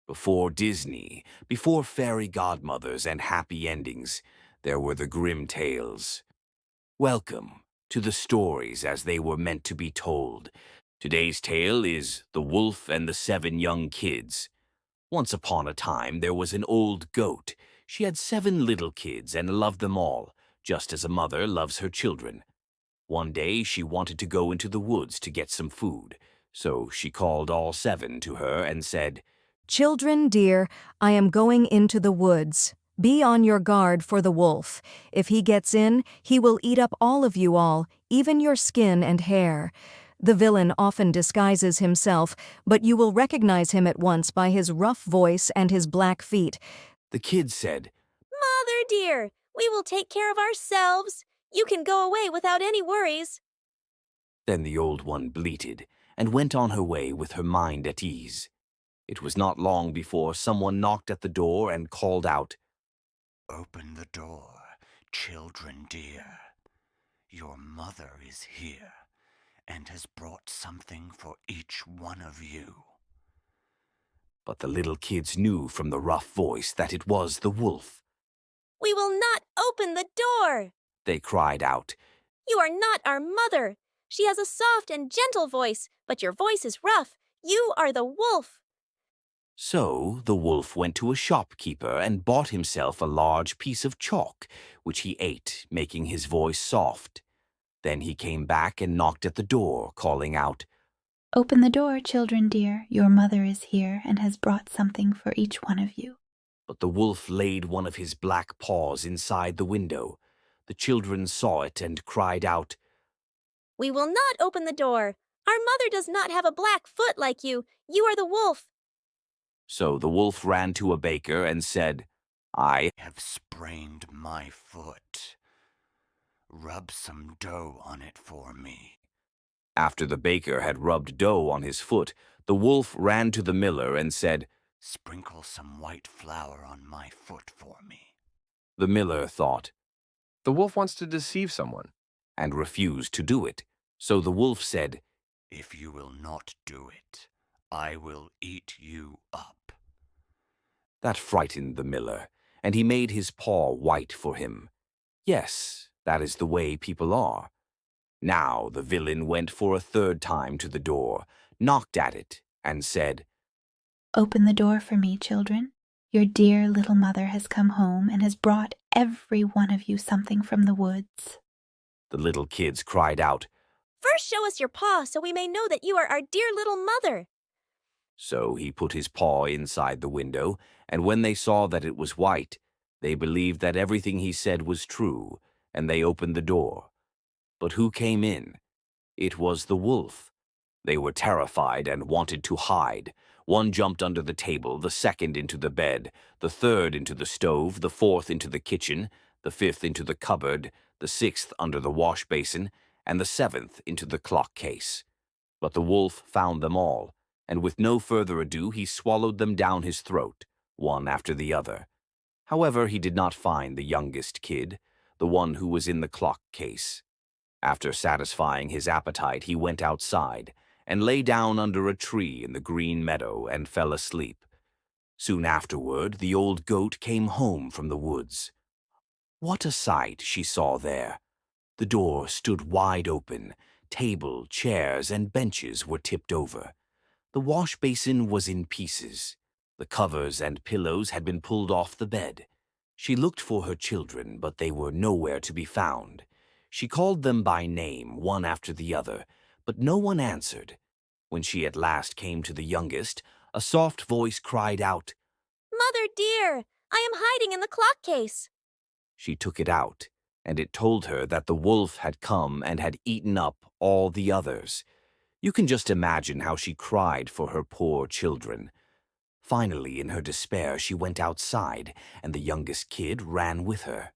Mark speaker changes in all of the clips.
Speaker 1: Before Disney, before fairy godmothers and happy endings, there were the Grimm Tales. Welcome to the stories as they were meant to be told. Today's tale is The Wolf and the Seven Young Kids. Once upon a time, there was an old goat. She had 7 little kids and loved them all, just as a mother loves her children. One day, she wanted to go into the woods to get some food, so she called all 7 to her and said,
Speaker 2: Children dear, I am going into the woods. Be on your guard for the wolf. If he gets in, he will eat up all of you all, even your skin and hair. The villain often disguises himself, but you will recognize him at once by his rough voice and his black feet.
Speaker 1: The kids said,
Speaker 3: Mother dear, we will take care of ourselves. You can go away without any worries.
Speaker 1: Then the old one bleated and went on her way with her mind at ease. It was not long before someone knocked at the door and called out,
Speaker 4: "Open the door, children dear. Your mother is here and has brought something for each one of you."
Speaker 1: But the little kids knew from the rough voice that it was the wolf.
Speaker 3: We will not open the door.
Speaker 1: They cried out.
Speaker 3: You are not our mother. She has a soft and gentle voice, but your voice is rough. You are the wolf.
Speaker 1: So the wolf went to a shopkeeper and bought himself a large piece of chalk, which he ate, making his voice soft. Then he came back and knocked at the door, calling out,
Speaker 5: "Open the door, children dear. Your mother is here and has brought something for each one of you."
Speaker 1: But the wolf laid one of his black paws inside the window. The children saw it and cried out,
Speaker 3: We will not open the door. Our mother does not have a black foot like you. You are the wolf.
Speaker 1: So the wolf ran to a baker and said, I
Speaker 4: "Have sprained my foot. Rub some dough on it for me."
Speaker 1: After the baker had rubbed dough on his foot, the wolf ran to the miller and said,
Speaker 4: "Sprinkle some white flour on my foot for me."
Speaker 1: The miller thought,
Speaker 6: The wolf wants to deceive someone.
Speaker 1: and refused to do it. So the wolf said,
Speaker 4: "If you will not do it, I will eat you up."
Speaker 1: That frightened the miller, and he made his paw white for him. Yes, that is the way people are. Now the villain went for a third time to the door, knocked at it, and said,
Speaker 5: "Open the door for me, children. Your dear little mother has come home and has brought every one of you something from the woods."
Speaker 1: The little kids cried out.
Speaker 3: First show us your paw so we may know that you are our dear little mother.
Speaker 1: So he put his paw inside the window, and when they saw that it was white, they believed that everything he said was true, and they opened the door. But who came in? It was the wolf. They were terrified and wanted to hide. One jumped under the table, the second into the bed, the third into the stove, the fourth into the kitchen, the fifth into the cupboard, the sixth under the wash basin, and the seventh into the clock case. But the wolf found them all, and with no further ado he swallowed them down his throat, one after the other. However, he did not find the youngest kid, the one who was in the clock case. After satisfying his appetite, he went outside and lay down under a tree in the green meadow and fell asleep. Soon afterward, the old goat came home from the woods. What a sight she saw there! The door stood wide open. Table, chairs, and benches were tipped over. The wash basin was in pieces. The covers and pillows had been pulled off the bed. She looked for her children, but they were nowhere to be found. She called them by name, one after the other, but no one answered. When she at last came to the youngest, a soft voice cried out.
Speaker 3: Mother dear, I am hiding in the clock case.
Speaker 1: She took it out, and it told her that the wolf had come and had eaten up all the others. You can just imagine how she cried for her poor children. Finally, in her despair, she went outside, and the youngest kid ran with her.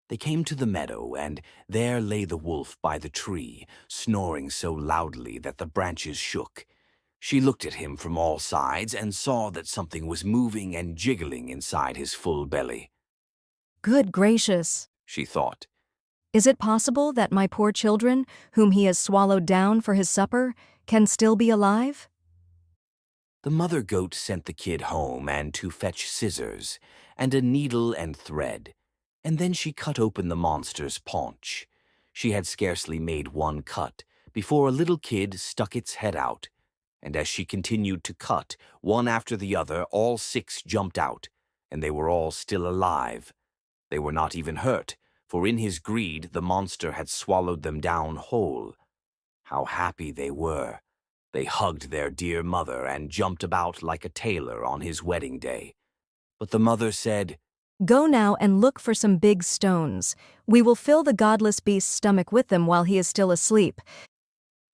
Speaker 1: They came to the meadow, and there lay the wolf by the tree, snoring so loudly that the branches shook. She looked at him from all sides and saw that something was moving and jiggling inside his full belly.
Speaker 2: Good gracious!
Speaker 1: She thought.
Speaker 2: Is it possible that my poor children, whom he has swallowed down for his supper, can still be alive?
Speaker 1: The mother goat sent the kid home and to fetch scissors and a needle and thread, and then she cut open the monster's paunch. She had scarcely made one cut before a little kid stuck its head out, and as she continued to cut, one after the other, all 6 jumped out, and they were all still alive. They were not even hurt, for in his greed the monster had swallowed them down whole. How happy they were! They hugged their dear mother and jumped about like a tailor on his wedding day. But the mother said,
Speaker 2: Go now and look for some big stones. We will fill the godless beast's stomach with them while he is still asleep.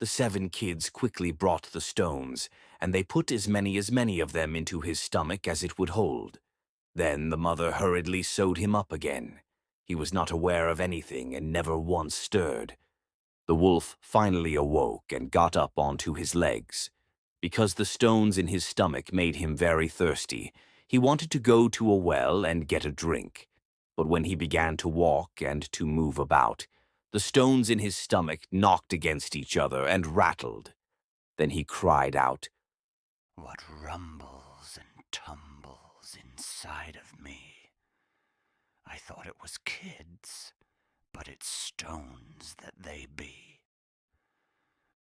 Speaker 1: The 7 kids quickly brought the stones, and they put as many of them into his stomach as it would hold. Then the mother hurriedly sewed him up again. He was not aware of anything and never once stirred. The wolf finally awoke and got up onto his legs. Because the stones in his stomach made him very thirsty, he wanted to go to a well and get a drink. But when he began to walk and to move about, the stones in his stomach knocked against each other and rattled. Then he cried out,
Speaker 4: What rumbles and tumbles inside of me? I thought it was kids, but it's stones that they be.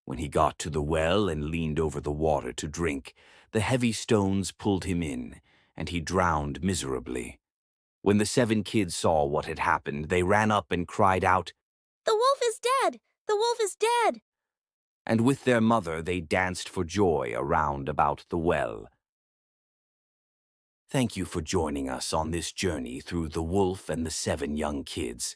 Speaker 1: When he got to the well and leaned over the water to drink, the heavy stones pulled him in, and he drowned miserably. When the 7 kids saw what had happened, they ran up and cried out,
Speaker 3: The wolf is dead! The wolf is dead!
Speaker 1: and with their mother they danced for joy around about the well. Thank you for joining us on this journey through the wolf and the 7 young kids.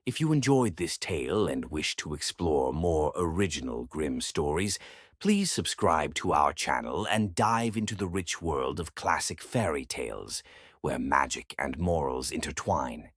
Speaker 1: If you enjoyed this tale and wish to explore more original Grimm stories, please subscribe to our channel and dive into the rich world of classic fairy tales, where magic and morals intertwine.